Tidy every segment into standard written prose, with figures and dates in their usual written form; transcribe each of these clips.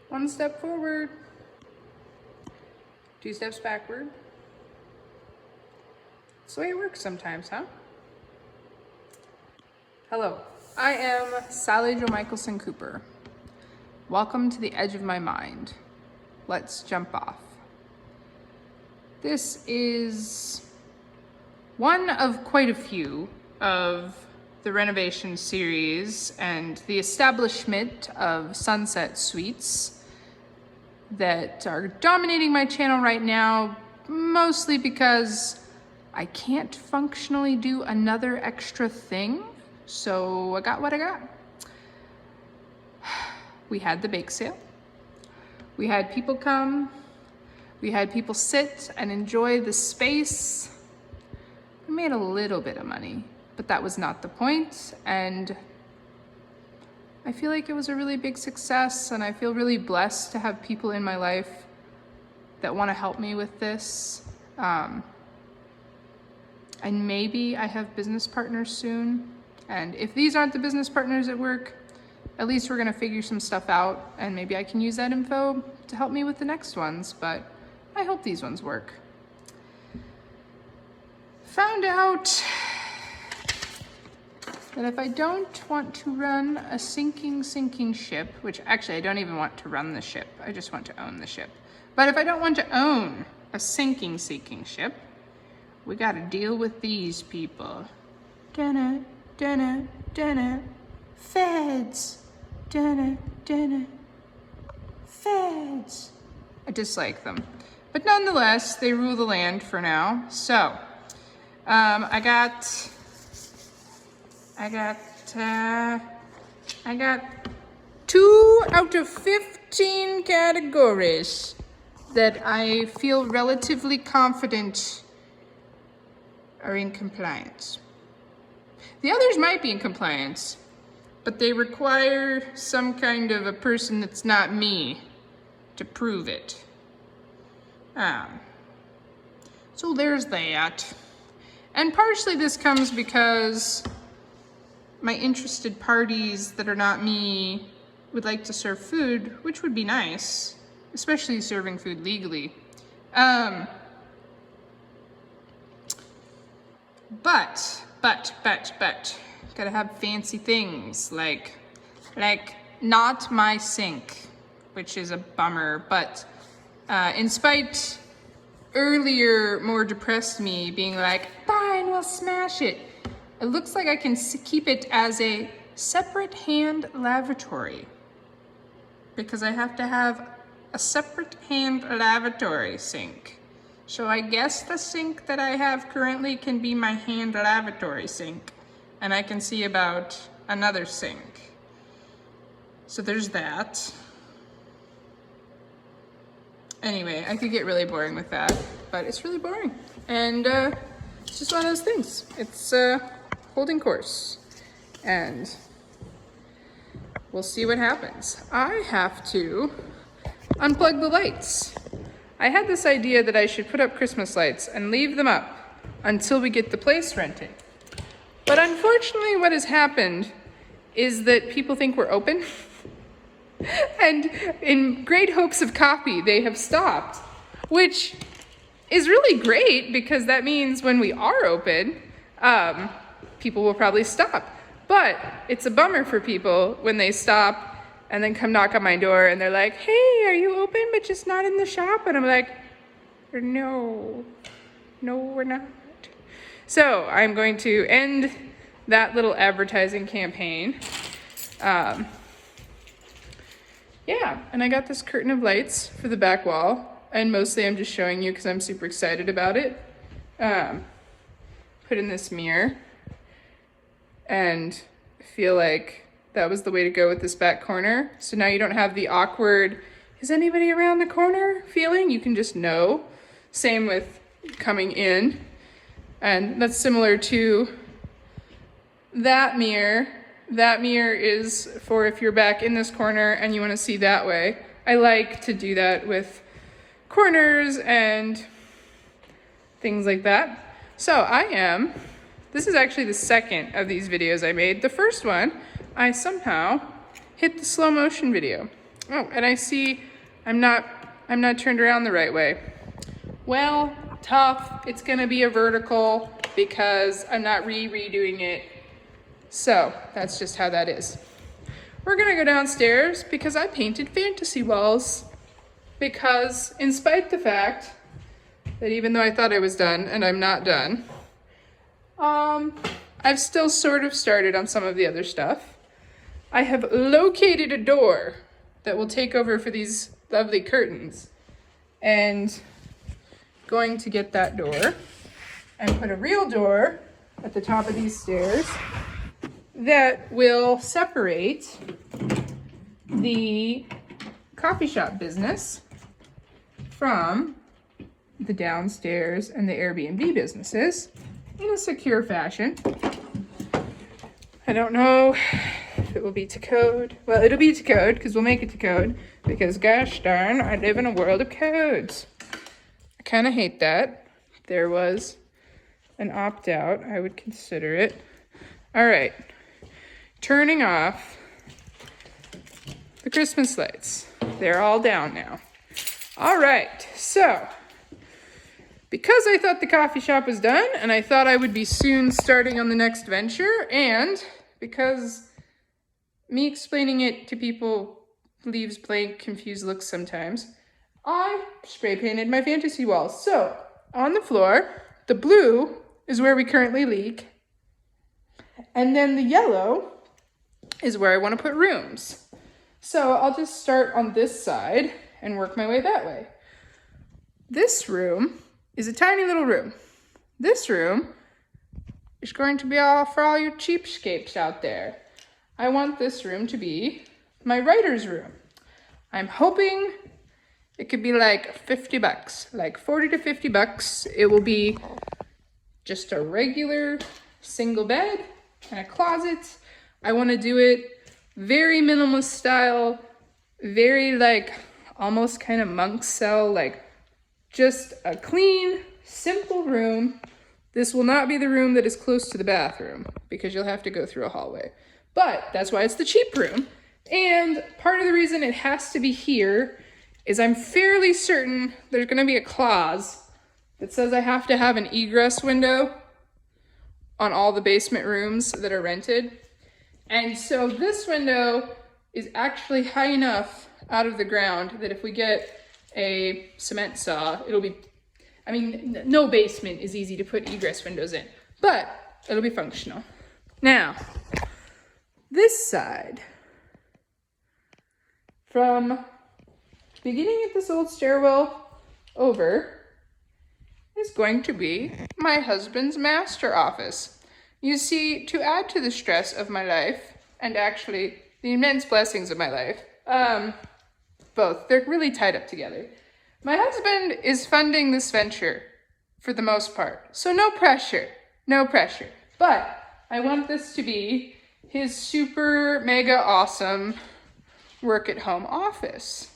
One step forward, 2 steps backward. That's the way it works sometimes, huh? Hello, I am Sally Jo Michelson Cooper. Welcome to the edge of my mind. Let's jump off. This is one of quite a few of the renovation series and the establishment of Sunset Suites that are dominating my channel right now, mostly because I can't functionally do another extra thing, so I got what I got. We had the bake sale. We had people come. We had people sit and enjoy the space. We made a little bit of money, but that was not the point. And I feel like it was a really big success, and I feel really blessed to have people in my life that want to help me with this. And maybe I have business partners soon. And if these aren't the business partners at work, at least we're gonna figure some stuff out, and maybe I can use that info to help me with the next ones, but I hope these ones work. Found out that if I don't want to run a sinking ship, which actually I don't even want to run the ship, I just want to own the ship. But if I don't want to own a sinking ship, we gotta deal with these people. Dun-dun, dun-dun, dun-dun. Feds. Dun-dun, dun-dun. Feds. I dislike them. But nonetheless, they rule the land for now. So, I got 2 out of 15 categories that I feel relatively confident are in compliance. The others might be in compliance, but they require some kind of a person that's not me to prove it. So there's that. And partially this comes because my interested parties that are not me would like to serve food, which would be nice, especially serving food legally. But, gotta have fancy things like not my sink, which is a bummer, but in spite earlier, more depressed me being like, fine, we'll smash it. It looks like I can keep it as a separate hand lavatory because I have to have a separate hand lavatory sink. So I guess the sink that I have currently can be my hand lavatory sink, and I can see about another sink. So there's that. Anyway, I could get really boring with that, but it's really boring. And it's just one of those things. It's holding course, and we'll see what happens. I have to unplug the lights. I had this idea that I should put up Christmas lights and leave them up until we get the place rented. But unfortunately, what has happened is that people think we're open. And in great hopes of copy, they have stopped, which is really great because that means when we are open, people will probably stop. But it's a bummer for people when they stop and then come knock on my door and they're like, hey, are you open but just not in the shop? And I'm like, no, we're not. So I'm going to end that little advertising campaign. Yeah, and I got this curtain of lights for the back wall, and mostly I'm just showing you because I'm super excited about it. Put in this mirror, and I feel like that was the way to go with this back corner. So now you don't have the awkward, is anybody around the corner feeling? You can just know. Same with coming in. And that's similar to that mirror. That mirror is for if you're back in this corner and you want to see that way. I like to do that with corners and things like that. So this is actually the second of these videos I made. The first one, I somehow hit the slow motion video. Oh, and I see I'm not turned around the right way. Well, tough. It's gonna be a vertical because I'm not redoing it. So that's just how that is. We're gonna go downstairs because I painted fantasy walls. Because in spite the fact that even though I thought I was done and I'm not done, I've still sort of started on some of the other stuff. I have located a door that will take over for these lovely curtains, and going to get that door and put a real door at the top of these stairs that will separate the coffee shop business from the downstairs and the Airbnb businesses in a secure fashion. I don't know if it will be to code. Well, it'll be to code because we'll make it to code because gosh darn, I live in a world of codes. I kind of hate that. If there was an opt-out, I would consider it. All right, turning off the Christmas lights. They're all down now. All right, so because I thought the coffee shop was done and I thought I would be soon starting on the next venture, and because me explaining it to people leaves blank, confused looks sometimes, I spray painted my fantasy walls. So on the floor, the blue is where we currently leak, and then the yellow is where I want to put rooms. So I'll just start on this side and work my way that way. This room is a tiny little room. This room is going to be all for all your cheapskates out there. I want this room to be my writer's room. I'm hoping it could be like $50, like 40 to $50. It will be just a regular single bed and a closet. I want to do it very minimalist style, very like almost kind of monk cell, like just a clean, simple room. This will not be the room that is close to the bathroom because you'll have to go through a hallway. But that's why it's the cheap room. And part of the reason it has to be here is I'm fairly certain there's going to be a clause that says I have to have an egress window on all the basement rooms that are rented. And so this window is actually high enough out of the ground that if we get a cement saw, it'll be, I mean, no basement is easy to put egress windows in, but it'll be functional. Now, this side, from beginning at this old stairwell over, is going to be my husband's master office. You see, to add to the stress of my life, and actually the immense blessings of my life, both, they're really tied up together. My husband is funding this venture for the most part, so no pressure, no pressure. But I want this to be his super mega awesome work at home office.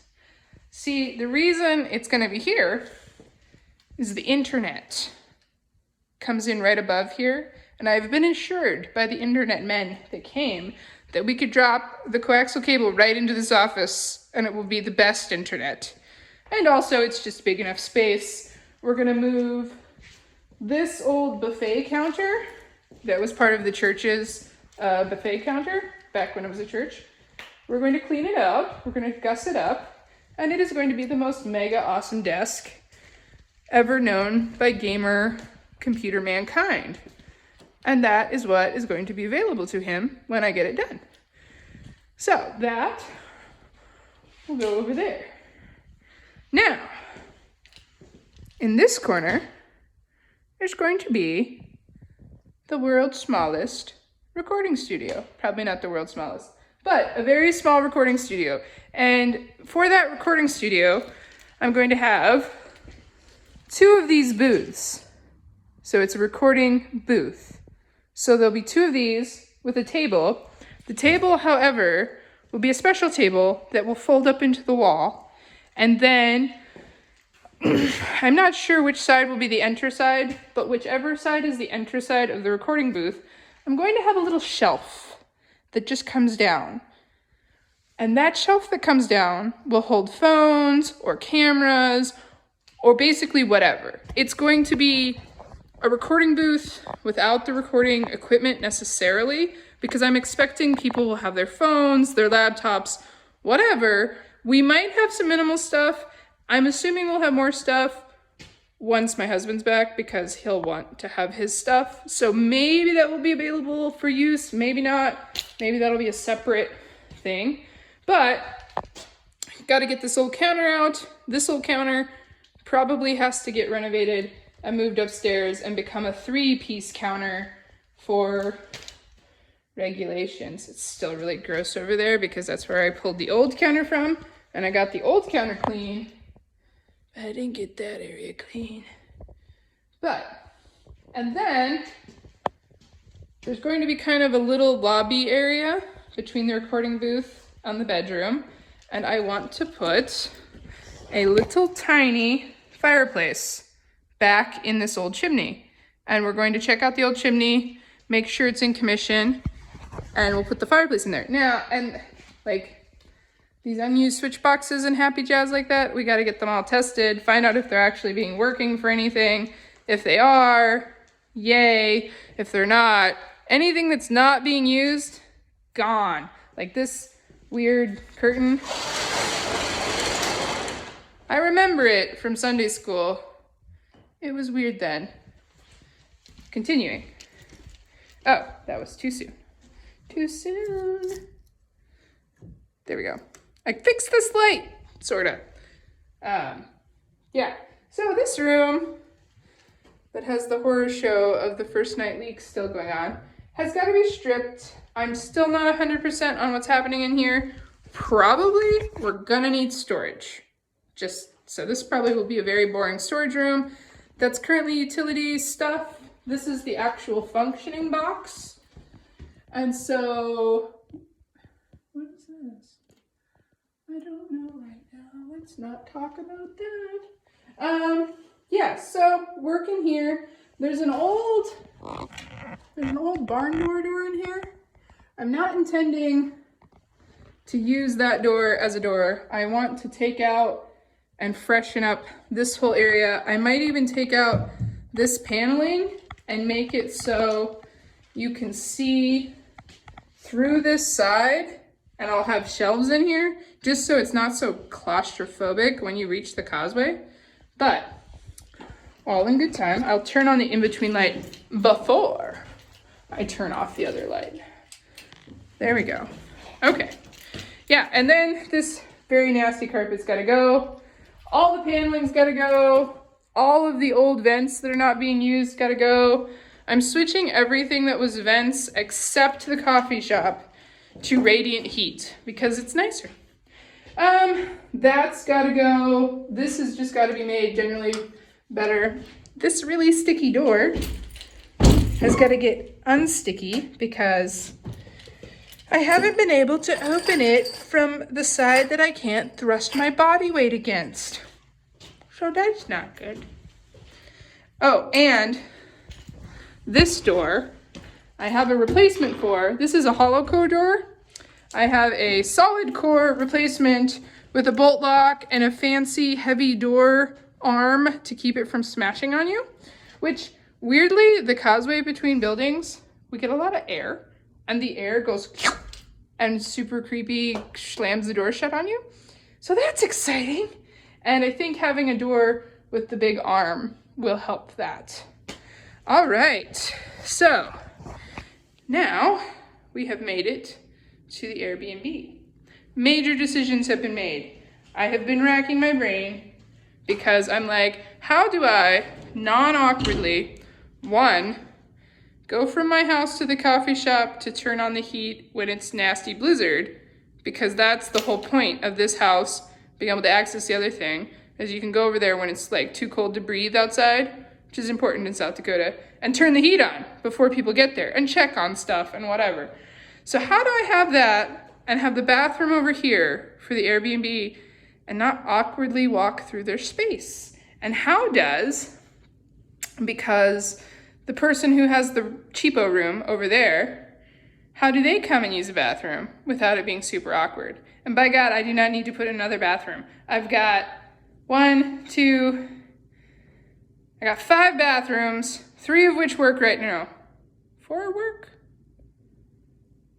See, the reason it's going to be here is the internet comes in right above here. And I've been assured by the internet men that came that we could drop the coaxial cable right into this office and it will be the best internet. And also it's just big enough space. We're gonna move this old buffet counter that was part of the church's buffet counter back when it was a church. We're going to clean it up, we're gonna guss it up, and it is going to be the most mega awesome desk ever known by gamer computer mankind. And that is what is going to be available to him when I get it done. So that will go over there. Now, in this corner, there's going to be the world's smallest recording studio. Probably not the world's smallest, but a very small recording studio. And for that recording studio, I'm going to have 2 of these booths. So it's a recording booth. So there'll be 2 of these with a table. The table, however, will be a special table that will fold up into the wall. And then, I'm not sure which side will be the enter side, but whichever side is the enter side of the recording booth, I'm going to have a little shelf that just comes down. And that shelf that comes down will hold phones or cameras or basically whatever. It's going to be a recording booth without the recording equipment necessarily, because I'm expecting people will have their phones, their laptops, whatever. We might have some minimal stuff. I'm assuming we'll have more stuff once my husband's back, because he'll want to have his stuff. So maybe that will be available for use, maybe not. Maybe that'll be a separate thing. But got to get this old counter out. This old counter probably has to get renovated and moved upstairs and become a 3-piece counter for regulations. It's still really gross over there because that's where I pulled the old counter from, and I got the old counter clean. I didn't get that area clean. And then there's going to be kind of a little lobby area between the recording booth and the bedroom, and I want to put a little tiny fireplace back in this old chimney. And we're going to check out the old chimney, make sure it's in commission, and we'll put the fireplace in there. Now, and like these unused switch boxes and happy jazz like that, we got to get them all tested, find out if they're actually being working for anything. If they are, yay. If they're not, anything that's not being used, gone. Like this weird curtain. I remember it from Sunday school. It was weird then. Continuing. Oh, that was too soon. Too soon. There we go. I fixed this light, sorta. Yeah, so this room that has the horror show of the first night leaks still going on has got to be stripped. I'm still not 100% on what's happening in here. Probably we're gonna need storage. So this probably will be a very boring storage room. That's currently utility stuff. This is the actual functioning box. And so, what is this? I don't know right now. Let's not talk about that. Yeah, so working here. There's an old barn door in here. I'm not intending to use that door as a door. I want to take out and freshen up this whole area. I might even take out this paneling and make it so you can see through this side, and I'll have shelves in here just so it's not so claustrophobic when you reach the causeway. But all in good time. I'll turn on the in-between light before I turn off the other light. There we go. Okay. Yeah, and then this very nasty carpet's gotta go. All the paneling's gotta go. All of the old vents that are not being used gotta go. I'm switching everything that was vents except the coffee shop to radiant heat because it's nicer. That's gotta go. This has just gotta be made generally better. This really sticky door has gotta get unsticky because I haven't been able to open it from the side that I can't thrust my body weight against. So that's not good. Oh, and this door, I have a replacement for. This is a hollow core door. I have a solid core replacement with a bolt lock and a fancy heavy door arm to keep it from smashing on you, which weirdly, the causeway between buildings, we get a lot of air and the air goes and super creepy slams the door shut on you. So that's exciting. And I think having a door with the big arm will help that. All right, so now we have made it to the Airbnb. Major decisions have been made. I have been racking my brain because I'm like, how do I non-awkwardly, one, go from my house to the coffee shop to turn on the heat when it's nasty blizzard, because that's the whole point of this house, being able to access the other thing, is you can go over there when it's like too cold to breathe outside, which is important in South Dakota, and turn the heat on before people get there and check on stuff and whatever. So how do I have that and have the bathroom over here for the Airbnb and not awkwardly walk through their space? And how does, because the person who has the cheapo room over there, how do they come and use the bathroom without it being super awkward? And by God, I do not need to put in another bathroom. I've got I got 5 bathrooms, 3 of which work right now. 4 work?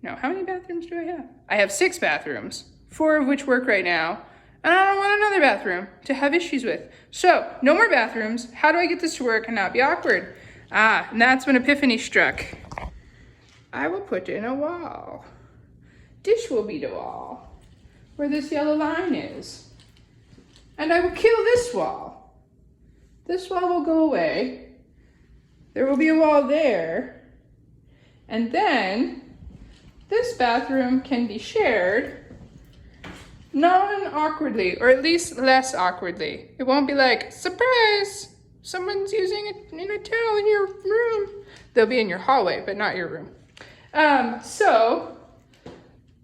No, how many bathrooms do I have? I have 6 bathrooms, 4 of which work right now. And I don't want another bathroom to have issues with. So, no more bathrooms. How do I get this to work and not be awkward? And that's when epiphany struck. I will put in a wall. This will be the wall where this yellow line is. And I will kill this wall. This wall will go away. There will be a wall there. And then this bathroom can be shared non-awkwardly, or at least less awkwardly. It won't be like, surprise, someone's using a towel in your room. They'll be in your hallway, but not your room. So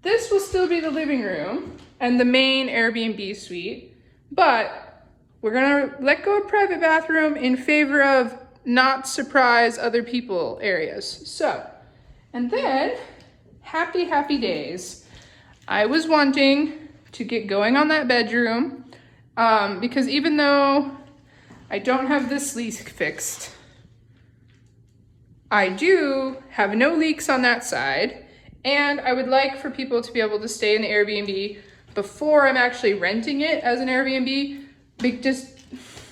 this will still be the living room and the main Airbnb suite, but we're gonna let go of private bathroom in favor of not surprise other people areas. So, and then happy days. I was wanting to get going on that bedroom because even though I don't have this leak fixed, I do have no leaks on that side, and I would like for people to be able to stay in the Airbnb before I'm actually renting it as an Airbnb, just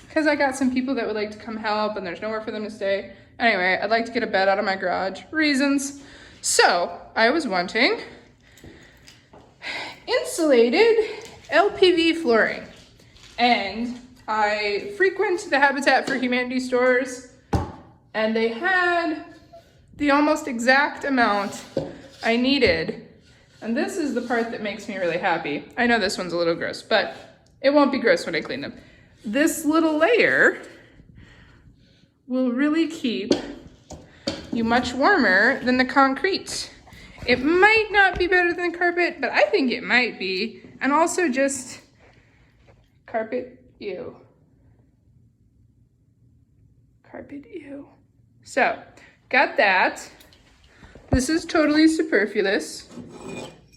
because I got some people that would like to come help and there's nowhere for them to stay. Anyway, I'd like to get a bed out of my garage, reasons. So I was wanting insulated LPV flooring, and I frequent the Habitat for Humanity stores, and they had the almost exact amount I needed. And this is the part that makes me really happy. I know this one's a little gross, but it won't be gross when I clean them. This little layer will really keep you much warmer than the concrete. It might not be better than carpet, but I think it might be. And also just carpet, ew. Carpet, ew. So, got that. This is totally superfluous,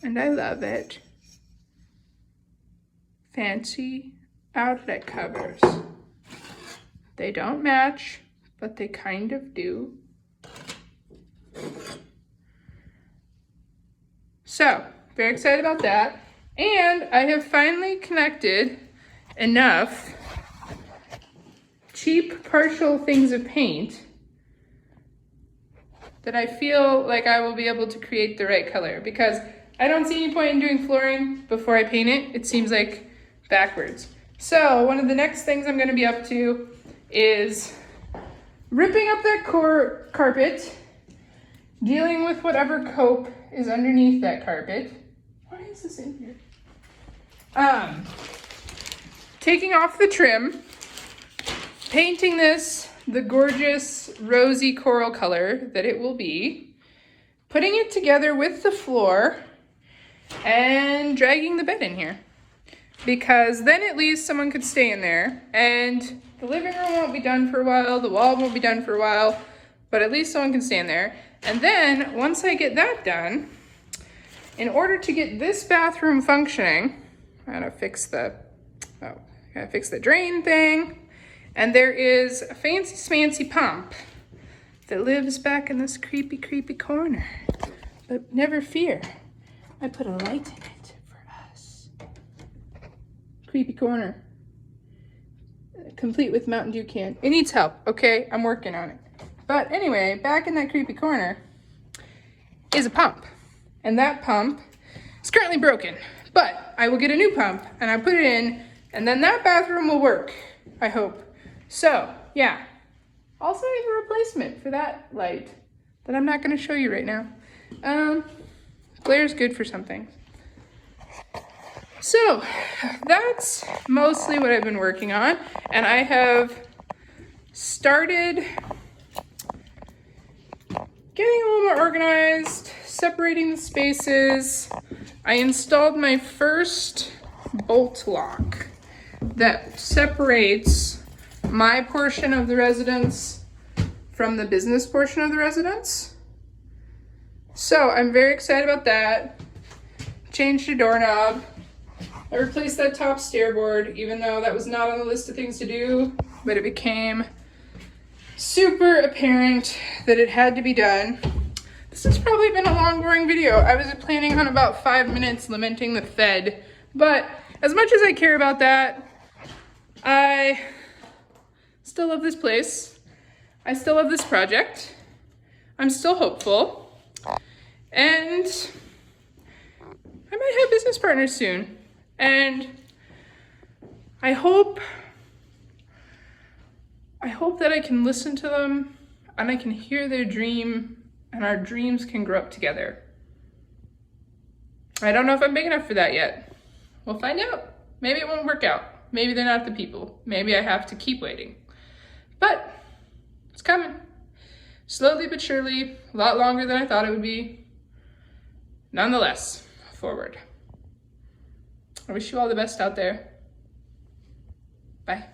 and I love it. Fancy outlet covers. They don't match, but they kind of do. So, very excited about that. And I have finally connected enough cheap partial things of paint that I feel like I will be able to create the right color, because I don't see any point in doing flooring before I paint it. It seems like backwards. So one of the next things I'm gonna be up to is ripping up that carpet, dealing with whatever cope is underneath that carpet. Why is this in here? Taking off the trim, painting this the gorgeous rosy coral color that it will be, putting it together with the floor, and dragging the bed in here. Because then at least someone could stay in there, and the living room won't be done for a while, the wall won't be done for a while, but at least someone can stay in there. And then once I get that done, in order to get this bathroom functioning, I gotta fix the drain thing. And there is a fancy smancy pump that lives back in this creepy corner. But never fear, I put a light in it for us. Creepy corner, complete with Mountain Dew can. It needs help, okay? I'm working on it. But anyway, back in that creepy corner is a pump. And that pump is currently broken. But I will get a new pump and I'll put it in, and then that bathroom will work, I hope. So, yeah. Also need a replacement for that light that I'm not gonna show you right now. Glare's good for something. So, that's mostly what I've been working on. And I have started getting a little more organized, separating the spaces. I installed my first bolt lock that separates my portion of the residence from the business portion of the residence. So I'm very excited about that. Changed the doorknob, I replaced that top stair board, even though that was not on the list of things to do, but it became super apparent that it had to be done. This has probably been a long, boring video. I was planning on about 5 minutes lamenting the Fed, but as much as I care about that, I still love this place. I still love this project. I'm still hopeful. And I might have business partners soon. And I hope that I can listen to them and I can hear their dream and our dreams can grow up together. I don't know if I'm big enough for that yet. We'll find out. Maybe it won't work out. Maybe they're not the people. Maybe I have to keep waiting. But it's coming. Slowly but surely, a lot longer than I thought it would be. Nonetheless, forward. I wish you all the best out there. Bye.